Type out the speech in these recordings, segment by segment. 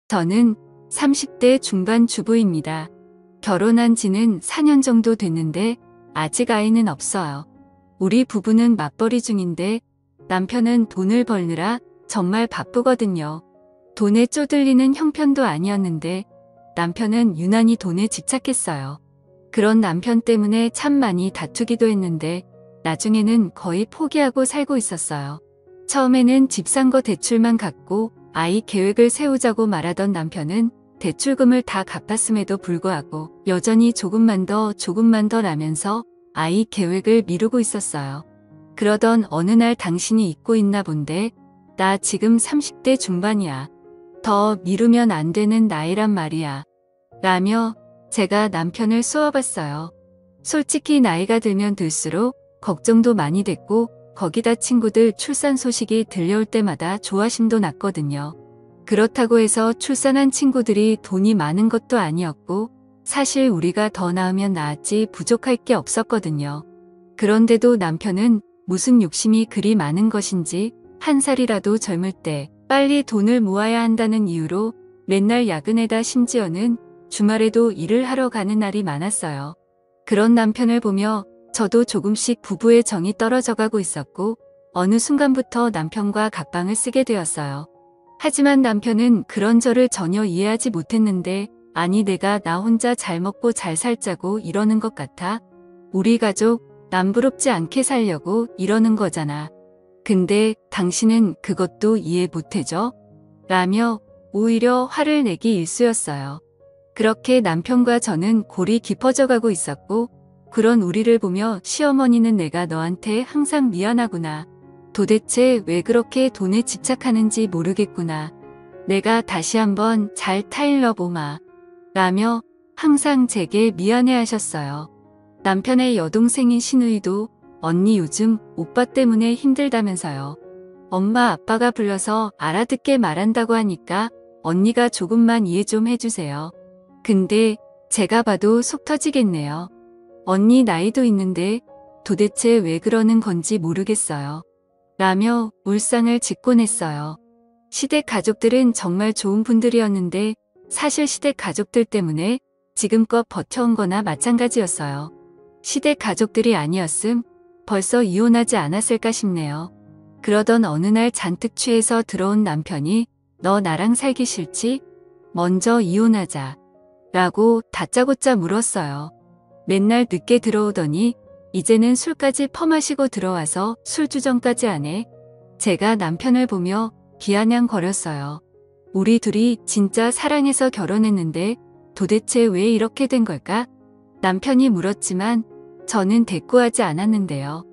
저는 30대 중반 주부입니다. 결혼한 지는 4년 정도 됐는데 아직 아이는 없어요. 우리 부부는 맞벌이 중인데 남편은 돈을 벌느라 정말 바쁘거든요. 돈에 쪼들리는 형편도 아니었는데 남편은 유난히 돈에 집착했어요. 그런 남편 때문에 참 많이 다투기도 했는데 나중에는 거의 포기하고 살고 있었어요. 처음에는 집 산 거 대출만 갚고 아이 계획을 세우자고 말하던 남편은 대출금을 다 갚았음에도 불구하고 여전히 조금만 더 라면서 아이 계획을 미루고 있었어요. 그러던 어느 날 당신이 잊고 있나 본데 나 지금 30대 중반이야. 더 미루면 안 되는 나이란 말이야. 라며 제가 남편을 쏘아봤어요. 솔직히 나이가 들면 들수록 걱정도 많이 됐고 거기다 친구들 출산 소식이 들려올 때마다 조바심도 났거든요. 그렇다고 해서 출산한 친구들이 돈이 많은 것도 아니었고 사실 우리가 더 낳으면 낳았지 부족할 게 없었거든요. 그런데도 남편은 무슨 욕심이 그리 많은 것인지 한 살이라도 젊을 때 빨리 돈을 모아야 한다는 이유로 맨날 야근에다 심지어는 주말에도 일을 하러 가는 날이 많았어요. 그런 남편을 보며 저도 조금씩 부부의 정이 떨어져가고 있었고 어느 순간부터 남편과 각방을 쓰게 되었어요. 하지만 남편은 그런 저를 전혀 이해하지 못했는데 아니 내가 나 혼자 잘 먹고 잘 살자고 이러는 것 같아. 우리 가족 남부럽지 않게 살려고 이러는 거잖아. 근데 당신은 그것도 이해 못해줘? 라며 오히려 화를 내기 일쑤였어요. 그렇게 남편과 저는 골이 깊어져 가고 있었고 그런 우리를 보며 시어머니는 내가 너한테 항상 미안하구나. 도대체 왜 그렇게 돈에 집착하는지 모르겠구나. 내가 다시 한번 잘 타일러 보마. 라며 항상 제게 미안해 하셨어요. 남편의 여동생인 신우이도 언니 요즘 오빠 때문에 힘들다면서요. 엄마 아빠가 불러서 알아듣게 말한다고 하니까 언니가 조금만 이해 좀 해주세요. 근데 제가 봐도 속 터지겠네요. 언니 나이도 있는데 도대체 왜 그러는 건지 모르겠어요. 라며 울상을 짓곤 했어요. 시댁 가족들은 정말 좋은 분들이었는데 사실 시댁 가족들 때문에 지금껏 버텨온 거나 마찬가지였어요. 시댁 가족들이 아니었음 벌써 이혼하지 않았을까 싶네요. 그러던 어느 날 잔뜩 취해서 들어온 남편이 너 나랑 살기 싫지? 먼저 이혼하자. 라고 다짜고짜 물었어요. 맨날 늦게 들어오더니 이제는 술까지 퍼마시고 들어와서 술주정까지 하네. 제가 남편을 보며 비아냥거렸어요. 우리 둘이 진짜 사랑해서 결혼했는데 도대체 왜 이렇게 된 걸까? 남편이 물었지만 저는 대꾸하지 않았는데요.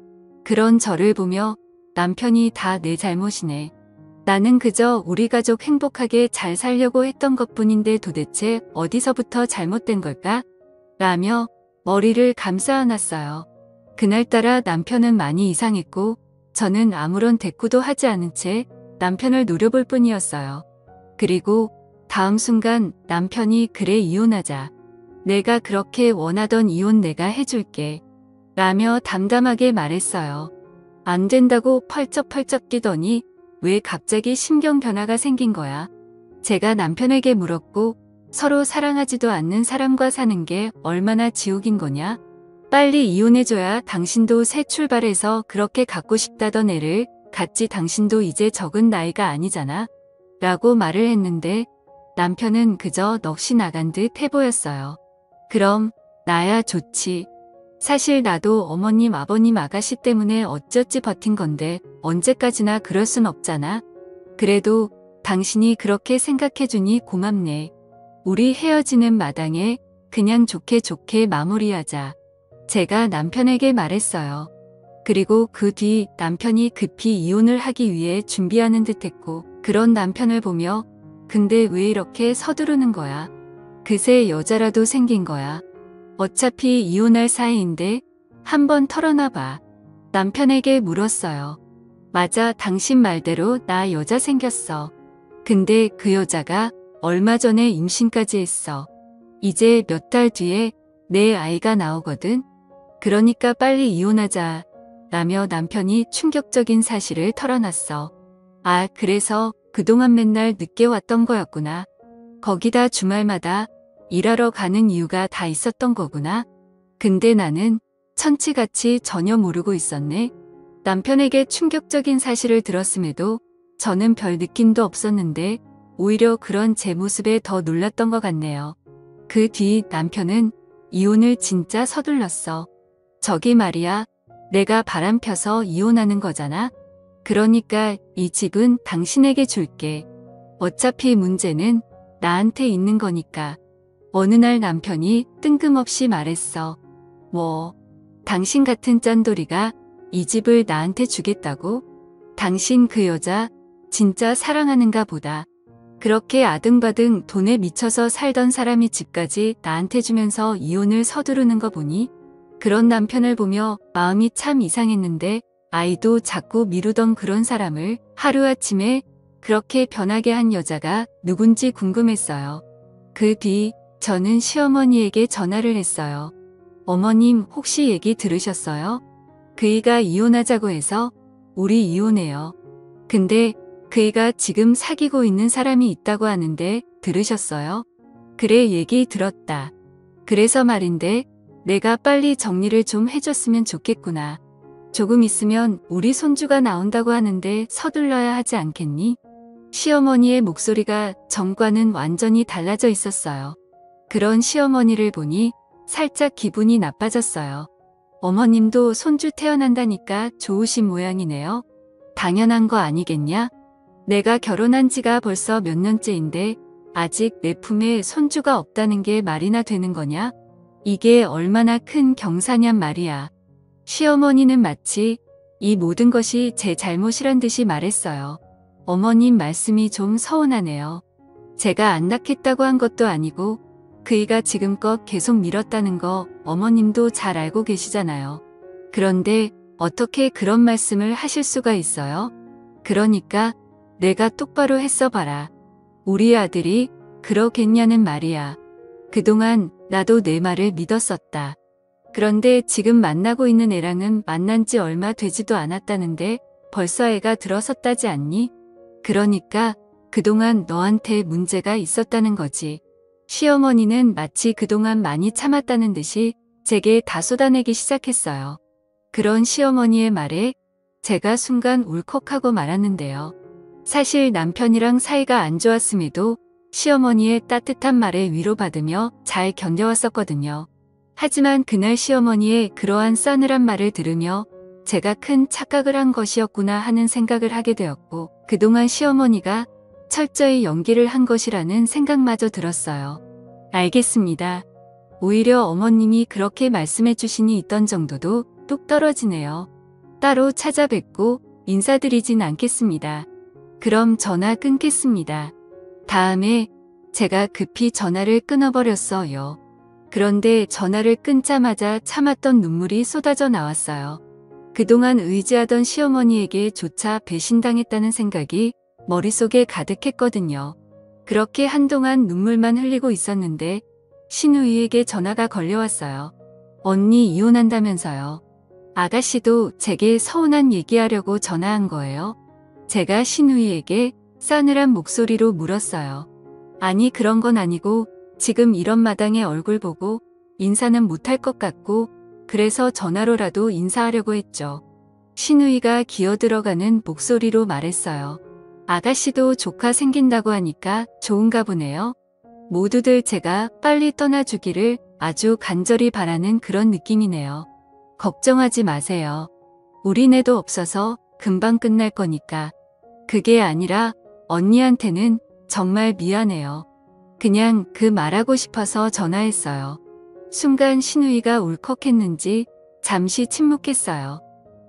그런 저를 보며 남편이 다 내 잘못이네. 나는 그저 우리 가족 행복하게 잘 살려고 했던 것뿐인데 도대체 어디서부터 잘못된 걸까? 라며 머리를 감싸 안았어요. 그날따라 남편은 많이 이상했고 저는 아무런 대꾸도 하지 않은 채 남편을 노려볼 뿐이었어요. 그리고 다음 순간 남편이 그래 이혼하자. 내가 그렇게 원하던 이혼 내가 해줄게. 라며 담담하게 말했어요. 안 된다고 펄쩍펄쩍 뛰더니 왜 갑자기 심경 변화가 생긴 거야? 제가 남편에게 물었고 서로 사랑하지도 않는 사람과 사는 게 얼마나 지옥인 거냐? 빨리 이혼해줘야 당신도 새 출발해서 그렇게 갖고 싶다던 애를 갖지 당신도 이제 적은 나이가 아니잖아? 라고 말을 했는데 남편은 그저 넋이 나간 듯 해보였어요. 그럼 나야 좋지. 사실 나도 어머님 아버님 아가씨 때문에 어찌어찌 버틴 건데 언제까지나 그럴 순 없잖아. 그래도 당신이 그렇게 생각해주니 고맙네. 우리 헤어지는 마당에 그냥 좋게 좋게 마무리하자. 제가 남편에게 말했어요. 그리고 그 뒤 남편이 급히 이혼을 하기 위해 준비하는 듯했고 그런 남편을 보며 근데 왜 이렇게 서두르는 거야? 그새 여자라도 생긴 거야. 어차피 이혼할 사이인데 한번 털어놔봐. 남편에게 물었어요. 맞아, 당신 말대로 나 여자 생겼어. 근데 그 여자가 얼마 전에 임신까지 했어. 이제 몇 달 뒤에 내 아이가 나오거든. 그러니까 빨리 이혼하자. 라며 남편이 충격적인 사실을 털어놨어. 아, 그래서 그동안 맨날 늦게 왔던 거였구나. 거기다 주말마다 일하러 가는 이유가 다 있었던 거구나. 근데 나는 천치같이 전혀 모르고 있었네. 남편에게 충격적인 사실을 들었음에도 저는 별 느낌도 없었는데 오히려 그런 제 모습에 더 놀랐던 것 같네요. 그 뒤 남편은 이혼을 진짜 서둘렀어. 저기 말이야, 내가 바람 펴서 이혼하는 거잖아. 그러니까 이 집은 당신에게 줄게. 어차피 문제는 나한테 있는 거니까. 어느 날 남편이 뜬금없이 말했어. 뭐, 당신 같은 짠돌이가 이 집을 나한테 주겠다고? 당신 그 여자 진짜 사랑하는가 보다. 그렇게 아등바등 돈에 미쳐서 살던 사람이 집까지 나한테 주면서 이혼을 서두르는 거 보니 그런 남편을 보며 마음이 참 이상했는데 아이도 자꾸 미루던 그런 사람을 하루아침에 그렇게 변하게 한 여자가 누군지 궁금했어요. 그 뒤 저는 시어머니에게 전화를 했어요. 어머님 혹시 얘기 들으셨어요? 그이가 이혼하자고 해서 우리 이혼해요. 근데 그이가 지금 사귀고 있는 사람이 있다고 하는데 들으셨어요? 그래 얘기 들었다. 그래서 말인데 내가 빨리 정리를 좀 해줬으면 좋겠구나. 조금 있으면 우리 손주가 나온다고 하는데 서둘러야 하지 않겠니? 시어머니의 목소리가 전과는 완전히 달라져 있었어요. 그런 시어머니를 보니 살짝 기분이 나빠졌어요. 어머님도 손주 태어난다니까 좋으신 모양이네요. 당연한 거 아니겠냐? 내가 결혼한 지가 벌써 몇 년째인데 아직 내 품에 손주가 없다는 게 말이나 되는 거냐? 이게 얼마나 큰 경사냔 말이야. 시어머니는 마치 이 모든 것이 제 잘못이란 듯이 말했어요. 어머님 말씀이 좀 서운하네요. 제가 안 낳겠다고 한 것도 아니고 그이가 지금껏 계속 미뤘다는 거 어머님도 잘 알고 계시잖아요. 그런데 어떻게 그런 말씀을 하실 수가 있어요? 그러니까 내가 똑바로 했어 봐라. 우리 아들이 그러겠냐는 말이야. 그동안 나도 내 말을 믿었었다. 그런데 지금 만나고 있는 애랑은 만난 지 얼마 되지도 않았다는데 벌써 애가 들어섰다지 않니? 그러니까 그동안 너한테 문제가 있었다는 거지. 시어머니는 마치 그동안 많이 참았다는 듯이 제게 다 쏟아내기 시작했어요. 그런 시어머니의 말에 제가 순간 울컥하고 말았는데요. 사실 남편이랑 사이가 안 좋았음에도 시어머니의 따뜻한 말에 위로받으며 잘 견뎌왔었거든요. 하지만 그날 시어머니의 그러한 싸늘한 말을 들으며 제가 큰 착각을 한 것이었구나 하는 생각을 하게 되었고 그동안 시어머니가 철저히 연기를 한 것이라는 생각마저 들었어요. 알겠습니다. 오히려 어머님이 그렇게 말씀해 주시니 있던 정도도 뚝 떨어지네요. 따로 찾아뵙고 인사드리진 않겠습니다. 그럼 전화 끊겠습니다. 다음에 제가 급히 전화를 끊어버렸어요. 그런데 전화를 끊자마자 참았던 눈물이 쏟아져 나왔어요. 그동안 의지하던 시어머니에게 조차 배신당했다는 생각이 머릿속에 가득했거든요. 그렇게 한동안 눈물만 흘리고 있었는데 신우이에게 전화가 걸려왔어요. 언니 이혼한다면서요. 아가씨도 제게 서운한 얘기하려고 전화한 거예요. 제가 신우이에게 싸늘한 목소리로 물었어요. 아니 그런 건 아니고 지금 이런 마당에 얼굴 보고 인사는 못할 것 같고 그래서 전화로라도 인사하려고 했죠. 신우이가 기어들어가는 목소리로 말했어요. 아가씨도 조카 생긴다고 하니까 좋은가 보네요. 모두들 제가 빨리 떠나주기를 아주 간절히 바라는 그런 느낌이네요. 걱정하지 마세요. 우린 애도 없어서 금방 끝날 거니까. 그게 아니라 언니한테는 정말 미안해요. 그냥 그 말하고 싶어서 전화했어요. 순간 신우이가 울컥했는지 잠시 침묵했어요.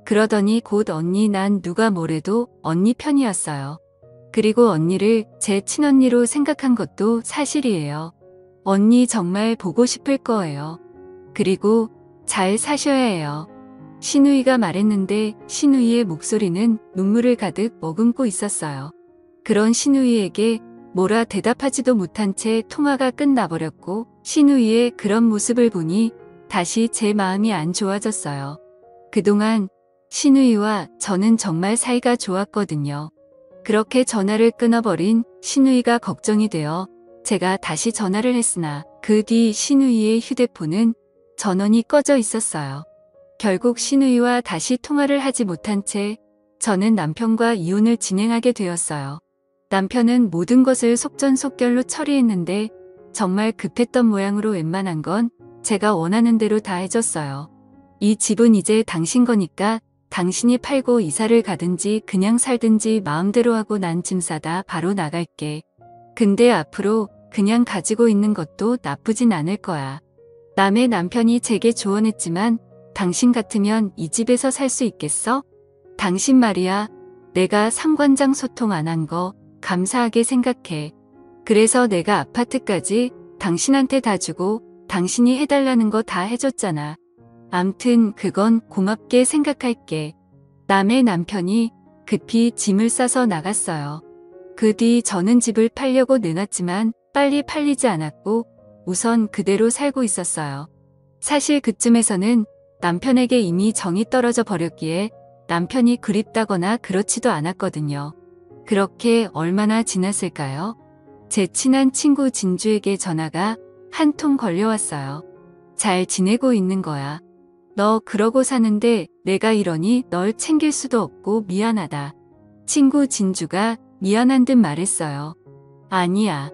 그러더니 곧 언니 난 누가 뭐래도 언니 편이었어요. 그리고 언니를 제 친언니로 생각한 것도 사실이에요. 언니 정말 보고 싶을 거예요. 그리고 잘 사셔야 해요. 신우이가 말했는데 신우이의 목소리는 눈물을 가득 머금고 있었어요. 그런 신우이에게 뭐라 대답하지도 못한 채 통화가 끝나버렸고 신우이의 그런 모습을 보니 다시 제 마음이 안 좋아졌어요. 그동안 신우이와 저는 정말 사이가 좋았거든요. 그렇게 전화를 끊어버린 신우이가 걱정이 되어 제가 다시 전화를 했으나 그 뒤 신우이의 휴대폰은 전원이 꺼져 있었어요. 결국 신우이와 다시 통화를 하지 못한 채 저는 남편과 이혼을 진행하게 되었어요. 남편은 모든 것을 속전속결로 처리했는데 정말 급했던 모양으로 웬만한 건 제가 원하는 대로 다 해줬어요. 이 집은 이제 당신 거니까 당신이 팔고 이사를 가든지 그냥 살든지 마음대로 하고 난 짐 싸다 바로 나갈게. 근데 앞으로 그냥 가지고 있는 것도 나쁘진 않을 거야. 남의 남편이 제게 조언했지만 당신 같으면 이 집에서 살 수 있겠어? 당신 말이야. 내가 상관장 소통 안 한 거 감사하게 생각해. 그래서 내가 아파트까지 당신한테 다 주고 당신이 해달라는 거 다 해줬잖아. 암튼 그건 고맙게 생각할게. 남의 남편이 급히 짐을 싸서 나갔어요. 그 뒤 저는 집을 팔려고 내놨지만 빨리 팔리지 않았고 우선 그대로 살고 있었어요. 사실 그쯤에서는 남편에게 이미 정이 떨어져 버렸기에 남편이 그립다거나 그렇지도 않았거든요. 그렇게 얼마나 지났을까요? 제 친한 친구 진주에게 전화가 한 통 걸려왔어요. 잘 지내고 있는 거야. 너 그러고 사는데 내가 이러니 널 챙길 수도 없고 미안하다. 친구 진주가 미안한 듯 말했어요. 아니야.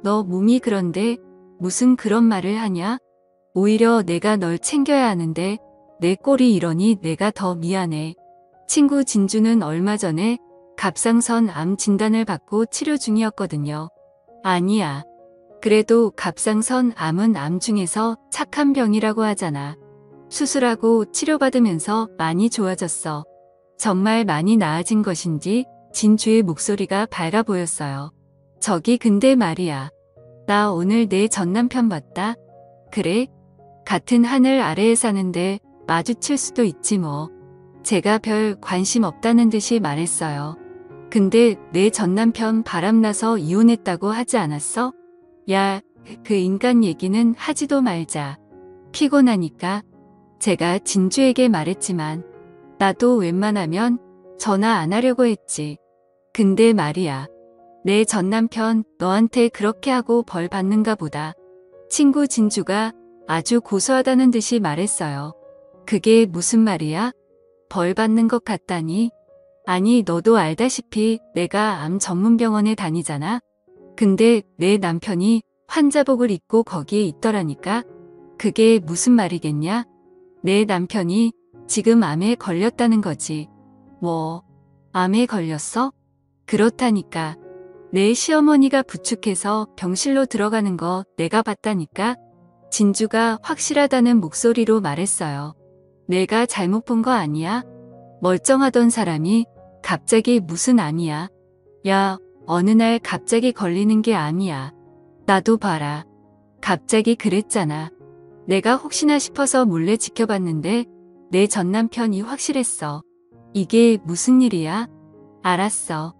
너 몸이 그런데 무슨 그런 말을 하냐? 오히려 내가 널 챙겨야 하는데 내 꼴이 이러니 내가 더 미안해. 친구 진주는 얼마 전에 갑상선 암 진단을 받고 치료 중이었거든요. 아니야. 그래도 갑상선 암은 암 중에서 착한 병이라고 하잖아. 수술하고 치료받으면서 많이 좋아졌어. 정말 많이 나아진 것인지 진주의 목소리가 밝아 보였어요. 저기 근데 말이야. 나 오늘 내 전남편 봤다. 그래? 같은 하늘 아래에 사는데 마주칠 수도 있지 뭐. 제가 별 관심 없다는 듯이 말했어요. 근데 내 전남편 바람나서 이혼했다고 하지 않았어? 야, 그 인간 얘기는 하지도 말자. 피곤하니까. 제가 진주에게 말했지만 나도 웬만하면 전화 안 하려고 했지. 근데 말이야. 내 전남편 너한테 그렇게 하고 벌 받는가 보다. 친구 진주가 아주 고소하다는 듯이 말했어요. 그게 무슨 말이야? 벌 받는 것 같다니? 아니 너도 알다시피 내가 암 전문병원에 다니잖아. 근데 내 남편이 환자복을 입고 거기에 있더라니까. 그게 무슨 말이겠냐? 내 남편이 지금 암에 걸렸다는 거지. 뭐, 암에 걸렸어? 그렇다니까. 내 시어머니가 부축해서 병실로 들어가는 거 내가 봤다니까. 진주가 확실하다는 목소리로 말했어요. 내가 잘못 본 거 아니야? 멀쩡하던 사람이 갑자기 무슨 암이야? 야, 어느 날 갑자기 걸리는 게 암이야. 나도 봐라. 갑자기 그랬잖아. 내가 혹시나 싶어서 몰래 지켜봤는데 내 전남편이 확실했어. 이게 무슨 일이야? 알았어.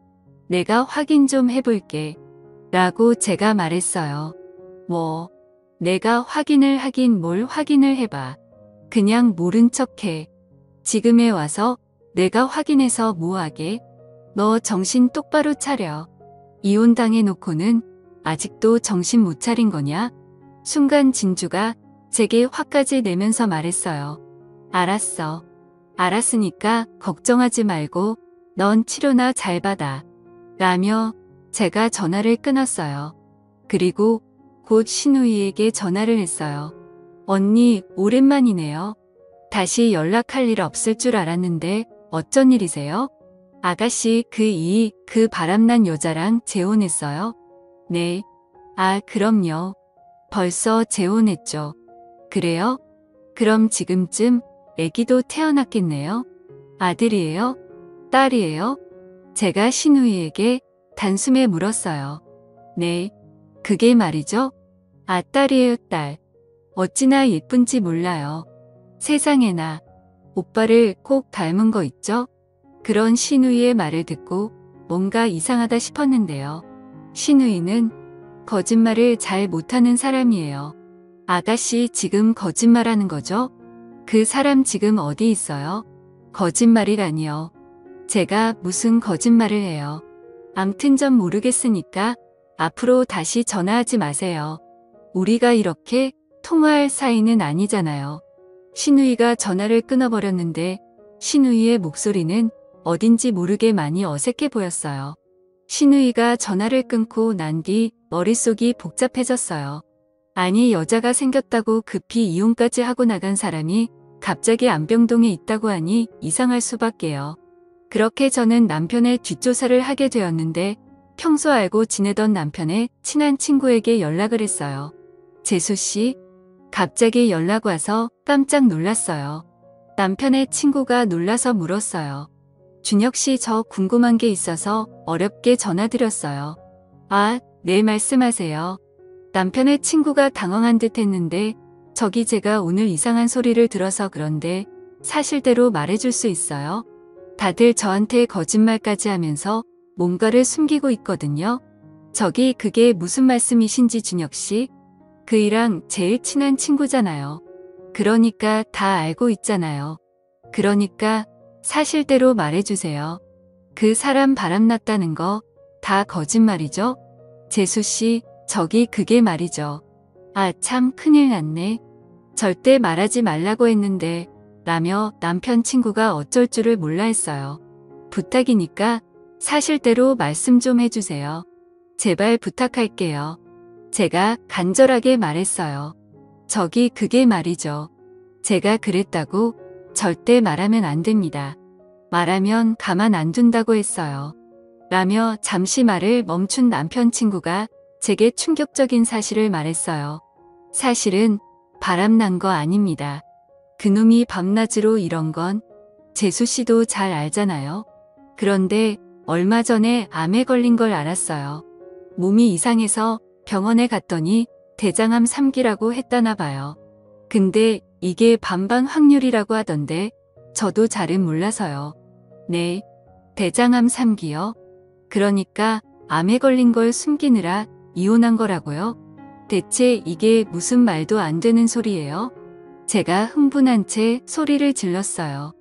내가 확인 좀 해볼게. 라고 제가 말했어요. 뭐, 내가 확인을 하긴 뭘 확인을 해봐. 그냥 모른 척해. 지금에 와서 내가 확인해서 뭐하게? 너 정신 똑바로 차려. 이혼당해놓고는 아직도 정신 못 차린 거냐? 순간 진주가 제게 화까지 내면서 말했어요. 알았어. 알았으니까 걱정하지 말고 넌 치료나 잘 받아. 라며 제가 전화를 끊었어요. 그리고 곧 신우이에게 전화를 했어요. 언니, 오랜만이네요. 다시 연락할 일 없을 줄 알았는데 어쩐 일이세요? 아가씨 그 바람난 여자랑 재혼했어요? 네. 아, 그럼요. 벌써 재혼했죠. 그래요? 그럼 지금쯤 아기도 태어났겠네요? 아들이에요? 딸이에요? 제가 신우이에게 단숨에 물었어요. 네. 그게 말이죠? 아, 딸이에요, 딸. 어찌나 예쁜지 몰라요. 세상에나. 오빠를 꼭 닮은 거 있죠? 그런 신우이의 말을 듣고 뭔가 이상하다 싶었는데요. 신우이는 거짓말을 잘 못하는 사람이에요. 아가씨 지금 거짓말하는 거죠? 그 사람 지금 어디 있어요? 거짓말이라니요. 제가 무슨 거짓말을 해요. 암튼 전 모르겠으니까 앞으로 다시 전화하지 마세요. 우리가 이렇게 통화할 사이는 아니잖아요. 신우이가 전화를 끊어버렸는데 신우이의 목소리는 어딘지 모르게 많이 어색해 보였어요. 신우이가 전화를 끊고 난 뒤 머릿속이 복잡해졌어요. 아니, 여자가 생겼다고 급히 이혼까지 하고 나간 사람이 갑자기 안병동에 있다고 하니 이상할 수밖에요. 그렇게 저는 남편의 뒷조사를 하게 되었는데 평소 알고 지내던 남편의 친한 친구에게 연락을 했어요. 재수 씨, 갑자기 연락 와서 깜짝 놀랐어요. 남편의 친구가 놀라서 물었어요. 준혁 씨, 저 궁금한 게 있어서 어렵게 전화드렸어요. 아, 네, 말씀하세요. 남편의 친구가 당황한 듯 했는데 저기 제가 오늘 이상한 소리를 들어서 그런데 사실대로 말해줄 수 있어요? 다들 저한테 거짓말까지 하면서 뭔가를 숨기고 있거든요. 저기 그게 무슨 말씀이신지 준혁 씨? 그이랑 제일 친한 친구잖아요. 그러니까 다 알고 있잖아요. 그러니까 사실대로 말해주세요. 그 사람 바람났다는 거 다 거짓말이죠? 재수 씨, 저기 그게 말이죠. 아, 참 큰일 났네. 절대 말하지 말라고 했는데 라며 남편 친구가 어쩔 줄을 몰라 했어요. 부탁이니까 사실대로 말씀 좀 해주세요. 제발 부탁할게요. 제가 간절하게 말했어요. 저기 그게 말이죠. 제가 그랬다고 절대 말하면 안 됩니다. 말하면 가만 안 둔다고 했어요. 라며 잠시 말을 멈춘 남편 친구가 제게 충격적인 사실을 말했어요. 사실은 바람난 거 아닙니다. 그놈이 밤낮으로 이런 건 재수 씨도 잘 알잖아요. 그런데 얼마 전에 암에 걸린 걸 알았어요. 몸이 이상해서 병원에 갔더니 대장암 3기라고 했다나 봐요. 근데 이게 반반 확률이라고 하던데 저도 잘은 몰라서요. 네, 대장암 3기요? 그러니까 암에 걸린 걸 숨기느라 이혼한 거라고요? 대체 이게 무슨 말도 안 되는 소리예요? 제가 흥분한 채 소리를 질렀어요.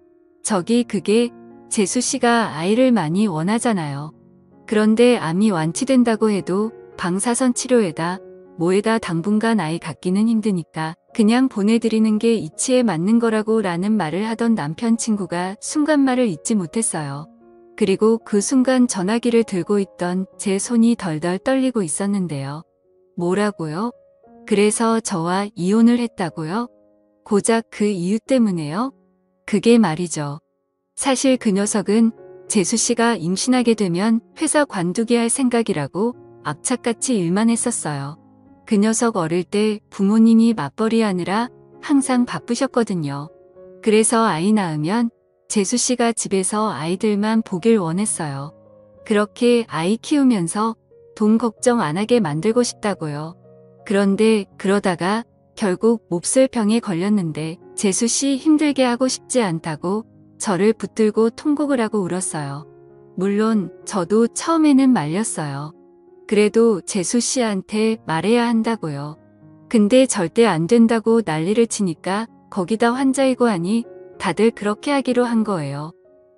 저기 그게 재수 씨가 아이를 많이 원하잖아요. 그런데 암이 완치된다고 해도 방사선 치료에다 뭐에다 당분간 아이 갖기는 힘드니까 그냥 보내드리는 게 이치에 맞는 거라고 라는 말을 하던 남편 친구가 순간 말을 잊지 못했어요. 그리고 그 순간 전화기를 들고 있던 제 손이 덜덜 떨리고 있었는데요. 뭐라고요? 그래서 저와 이혼을 했다고요? 고작 그 이유 때문에요? 그게 말이죠. 사실 그 녀석은 재수 씨가 임신하게 되면 회사 관두게 할 생각이라고 악착같이 일만 했었어요. 그 녀석 어릴 때 부모님이 맞벌이 하느라 항상 바쁘셨거든요. 그래서 아이 낳으면 재수 씨가 집에서 아이들만 보길 원했어요. 그렇게 아이 키우면서 돈 걱정 안 하게 만들고 싶다고요. 그런데 그러다가 결국 몹쓸 병에 걸렸는데 재수 씨 힘들게 하고 싶지 않다고 저를 붙들고 통곡을 하고 울었어요. 물론 저도 처음에는 말렸어요. 그래도 재수 씨한테 말해야 한다고요. 근데 절대 안 된다고 난리를 치니까 거기다 환자이고 하니 다들 그렇게 하기로 한 거예요.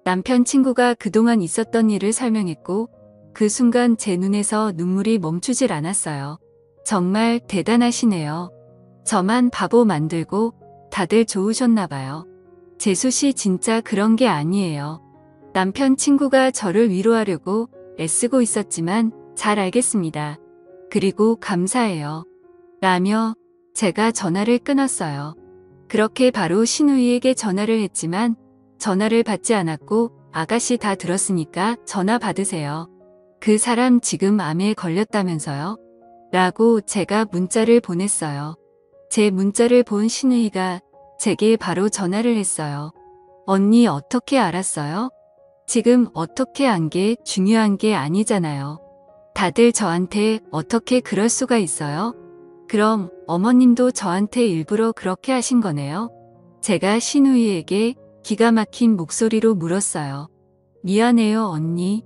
남편 친구가 그동안 있었던 일을 설명했고 그 순간 제 눈에서 눈물이 멈추질 않았어요. 정말 대단하시네요. 저만 바보 만들고 다들 좋으셨나 봐요. 재수 씨 진짜 그런 게 아니에요. 남편 친구가 저를 위로하려고 애쓰고 있었지만 잘 알겠습니다. 그리고 감사해요. 라며 제가 전화를 끊었어요. 그렇게 바로 신우이에게 전화를 했지만 전화를 받지 않았고 아가씨 다 들었으니까 전화 받으세요. 그 사람 지금 암에 걸렸다면서요? 라고 제가 문자를 보냈어요. 제 문자를 본 신우이가 제게 바로 전화를 했어요. 언니 어떻게 알았어요? 지금 어떻게 안 게 중요한 게 아니잖아요. 다들 저한테 어떻게 그럴 수가 있어요? 그럼 어머님도 저한테 일부러 그렇게 하신 거네요? 제가 신우이에게 기가 막힌 목소리로 물었어요. 미안해요, 언니.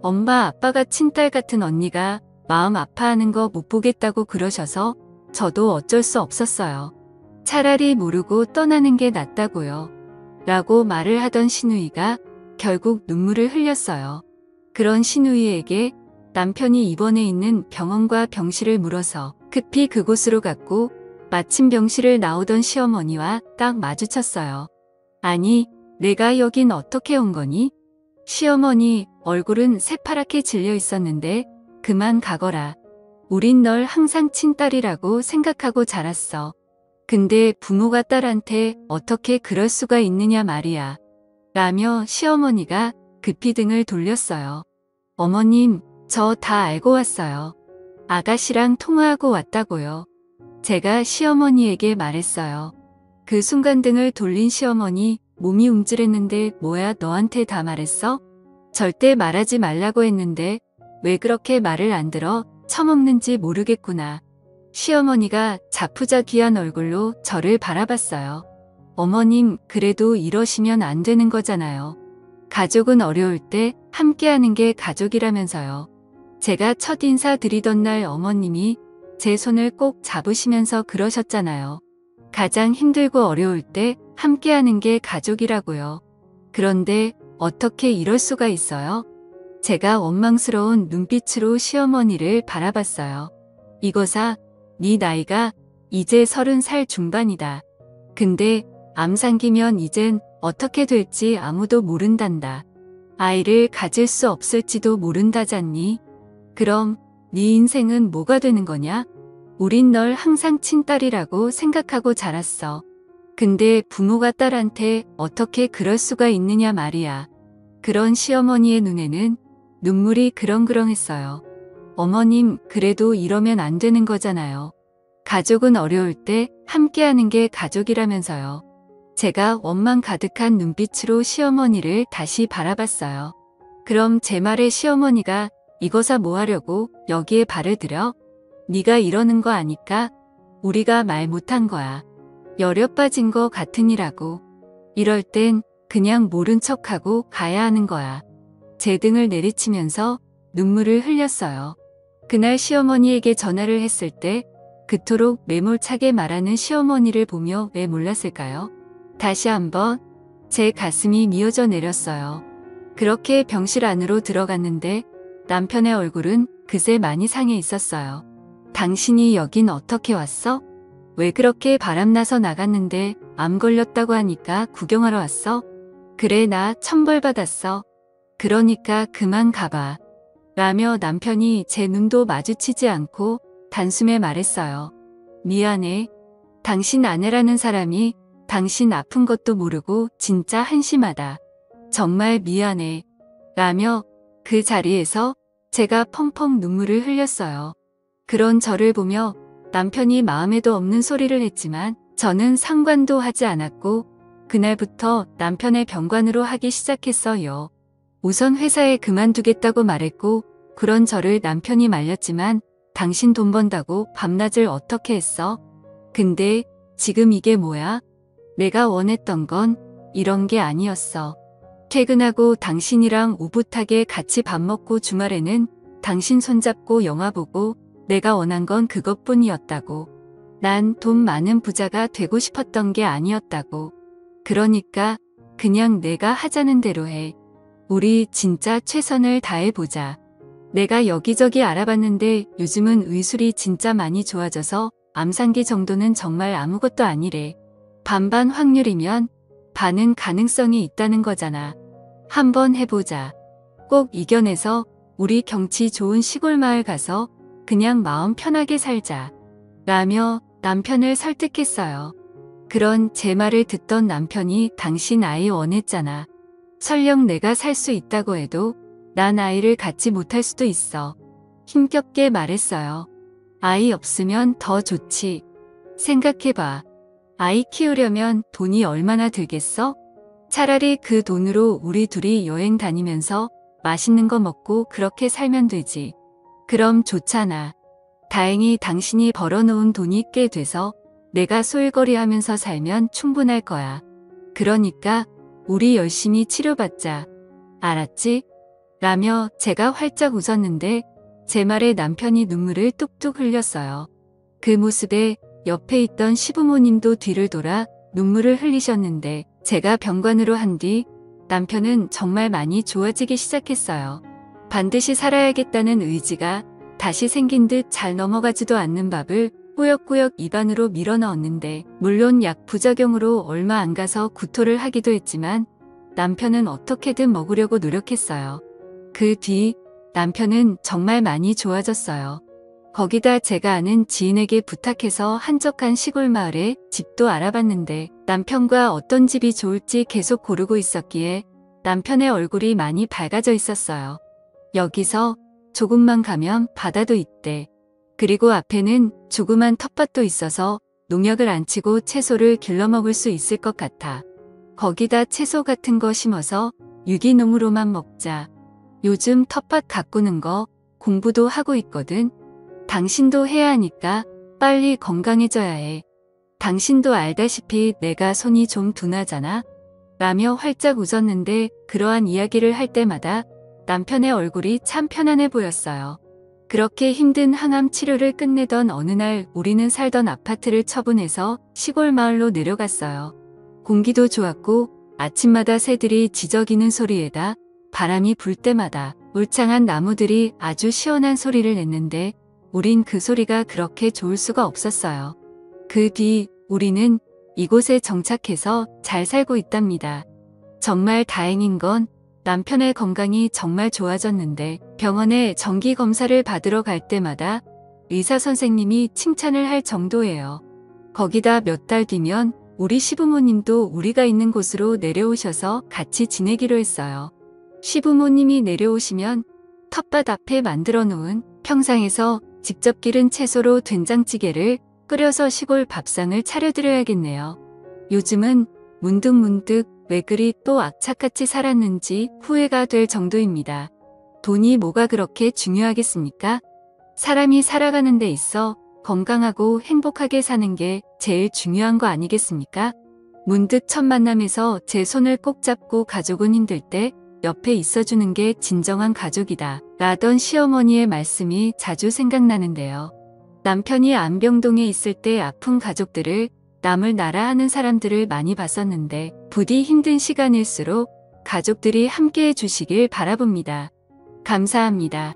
엄마 아빠가 친딸 같은 언니가 마음 아파하는 거 못 보겠다고 그러셔서 저도 어쩔 수 없었어요. 차라리 모르고 떠나는 게 낫다고요. 라고 말을 하던 신우이가 결국 눈물을 흘렸어요. 그런 신우이에게 남편이 입원해 있는 병원과 병실을 물어서 급히 그곳으로 갔고 마침 병실을 나오던 시어머니와 딱 마주쳤어요. 아니, 내가 여긴 어떻게 온 거니? 시어머니 얼굴은 새파랗게 질려 있었는데 그만 가거라. 우린 널 항상 친딸이라고 생각하고 자랐어. 근데 부모가 딸한테 어떻게 그럴 수가 있느냐 말이야. 라며 시어머니가 급히 등을 돌렸어요. 어머님, 저 다 알고 왔어요. 아가씨랑 통화하고 왔다고요. 제가 시어머니에게 말했어요. 그 순간 등을 돌린 시어머니 몸이 움찔했는데 뭐야 너한테 다 말했어? 절대 말하지 말라고 했는데 왜 그렇게 말을 안 들어? 처먹는지 모르겠구나. 시어머니가 자푸자기한 얼굴로 저를 바라봤어요. 어머님, 그래도 이러시면 안 되는 거잖아요. 가족은 어려울 때 함께하는 게 가족이라면서요. 제가 첫 인사 드리던 날 어머님이 제 손을 꼭 잡으시면서 그러셨잖아요. 가장 힘들고 어려울 때 함께하는 게 가족이라고요. 그런데 어떻게 이럴 수가 있어요? 제가 원망스러운 눈빛으로 시어머니를 바라봤어요. 이거사, 네 나이가 이제 30살 중반이다. 근데 암 생기면 이젠 어떻게 될지 아무도 모른단다. 아이를 가질 수 없을지도 모른다잖니. 그럼 네 인생은 뭐가 되는 거냐? 우린 널 항상 친딸이라고 생각하고 자랐어. 근데 부모가 딸한테 어떻게 그럴 수가 있느냐 말이야. 그런 시어머니의 눈에는 눈물이 그렁그렁했어요. 어머님, 그래도 이러면 안 되는 거잖아요. 가족은 어려울 때 함께하는 게 가족이라면서요. 제가 원망 가득한 눈빛으로 시어머니를 다시 바라봤어요. 그럼 제 말에 시어머니가 이거사 뭐 하려고 여기에 발을 들여? 네가 이러는 거 아니까 우리가 말 못한 거야. 열려 빠진 거 같으니라고. 이럴 땐 그냥 모른 척하고 가야 하는 거야. 제 등을 내리치면서 눈물을 흘렸어요. 그날 시어머니에게 전화를 했을 때 그토록 매몰차게 말하는 시어머니를 보며 왜 몰랐을까요? 다시 한번 제 가슴이 미어져 내렸어요. 그렇게 병실 안으로 들어갔는데 남편의 얼굴은 그새 많이 상해 있었어요. 당신이 여긴 어떻게 왔어? 왜 그렇게 바람나서 나갔는데 암 걸렸다고 하니까 구경하러 왔어? 그래, 나 천벌 받았어. 그러니까 그만 가봐. 라며 남편이 제 눈도 마주치지 않고 단숨에 말했어요. 미안해. 당신 아내라는 사람이 당신 아픈 것도 모르고 진짜 한심하다. 정말 미안해. 라며 그 자리에서 제가 펑펑 눈물을 흘렸어요. 그런 저를 보며 남편이 마음에도 없는 소리를 했지만 저는 상관도 하지 않았고 그날부터 남편의 병관으로 하기 시작했어요. 우선 회사에 그만두겠다고 말했고 그런 저를 남편이 말렸지만 당신 돈 번다고 밤낮을 어떻게 했어? 근데 지금 이게 뭐야? 내가 원했던 건 이런 게 아니었어. 퇴근하고 당신이랑 오붓하게 같이 밥 먹고 주말에는 당신 손잡고 영화 보고 내가 원한 건 그것뿐이었다고. 난 돈 많은 부자가 되고 싶었던 게 아니었다고. 그러니까 그냥 내가 하자는 대로 해. 우리 진짜 최선을 다해보자. 내가 여기저기 알아봤는데 요즘은 의술이 진짜 많이 좋아져서 암상기 정도는 정말 아무것도 아니래. 반반 확률이면 반은 가능성이 있다는 거잖아. 한번 해보자. 꼭 이겨내서 우리 경치 좋은 시골 마을 가서 그냥 마음 편하게 살자. 라며 남편을 설득했어요. 그런 제 말을 듣던 남편이 당신 아이 원했잖아. 설령 내가 살 수 있다고 해도 난 아이를 갖지 못할 수도 있어. 힘겹게 말했어요. 아이 없으면 더 좋지. 생각해봐. 아이 키우려면 돈이 얼마나 들겠어? 차라리 그 돈으로 우리 둘이 여행 다니면서 맛있는 거 먹고 그렇게 살면 되지. 그럼 좋잖아. 다행히 당신이 벌어놓은 돈이 꽤 돼서 내가 소일거리하면서 살면 충분할 거야. 그러니까 우리 열심히 치료받자. 알았지? 라며 제가 활짝 웃었는데 제 말에 남편이 눈물을 뚝뚝 흘렸어요. 그 모습에 옆에 있던 시부모님도 뒤를 돌아 눈물을 흘리셨는데 제가 병관으로 한 뒤 남편은 정말 많이 좋아지기 시작했어요. 반드시 살아야겠다는 의지가 다시 생긴 듯 잘 넘어가지도 않는 밥을 꾸역꾸역 입안으로 밀어 넣었는데, 물론 약 부작용으로 얼마 안 가서 구토를 하기도 했지만 남편은 어떻게든 먹으려고 노력했어요. 그 뒤 남편은 정말 많이 좋아졌어요. 거기다 제가 아는 지인에게 부탁해서 한적한 시골 마을에 집도 알아봤는데 남편과 어떤 집이 좋을지 계속 고르고 있었기에 남편의 얼굴이 많이 밝아져 있었어요. 여기서 조금만 가면 바다도 있대. 그리고 앞에는 조그만 텃밭도 있어서 농약을 안 치고 채소를 길러 먹을 수 있을 것 같아. 거기다 채소 같은 거 심어서 유기농으로만 먹자. 요즘 텃밭 가꾸는 거 공부도 하고 있거든. 당신도 해야 하니까 빨리 건강해져야 해. 당신도 알다시피 내가 손이 좀 둔하잖아. 라며 활짝 웃었는데, 그러한 이야기를 할 때마다 남편의 얼굴이 참 편안해 보였어요. 그렇게 힘든 항암 치료를 끝내던 어느 날 우리는 살던 아파트를 처분해서 시골 마을로 내려갔어요. 공기도 좋았고 아침마다 새들이 지저귀는 소리에다 바람이 불 때마다 울창한 나무들이 아주 시원한 소리를 냈는데 우린 그 소리가 그렇게 좋을 수가 없었어요. 그 뒤 우리는 이곳에 정착해서 잘 살고 있답니다. 정말 다행인 건 남편의 건강이 정말 좋아졌는데 병원에 정기 검사를 받으러 갈 때마다 의사 선생님이 칭찬을 할 정도예요. 거기다 몇 달 뒤면 우리 시부모님도 우리가 있는 곳으로 내려오셔서 같이 지내기로 했어요. 시부모님이 내려오시면 텃밭 앞에 만들어 놓은 평상에서 직접 기른 채소로 된장찌개를 끓여서 시골 밥상을 차려드려야겠네요. 요즘은 문득문득 왜 그리 또 악착같이 살았는지 후회가 될 정도입니다. 돈이 뭐가 그렇게 중요하겠습니까? 사람이 살아가는 데 있어 건강하고 행복하게 사는 게 제일 중요한 거 아니겠습니까? 문득 첫 만남에서 제 손을 꼭 잡고 가족은 힘들 때 옆에 있어주는 게 진정한 가족이다 라던 시어머니의 말씀이 자주 생각나는데요. 남편이 안병동에 있을 때 아픈 가족들을 남을 나라 하는 사람들을 많이 봤었는데 부디 힘든 시간일수록 가족들이 함께해 주시길 바라봅니다. 감사합니다.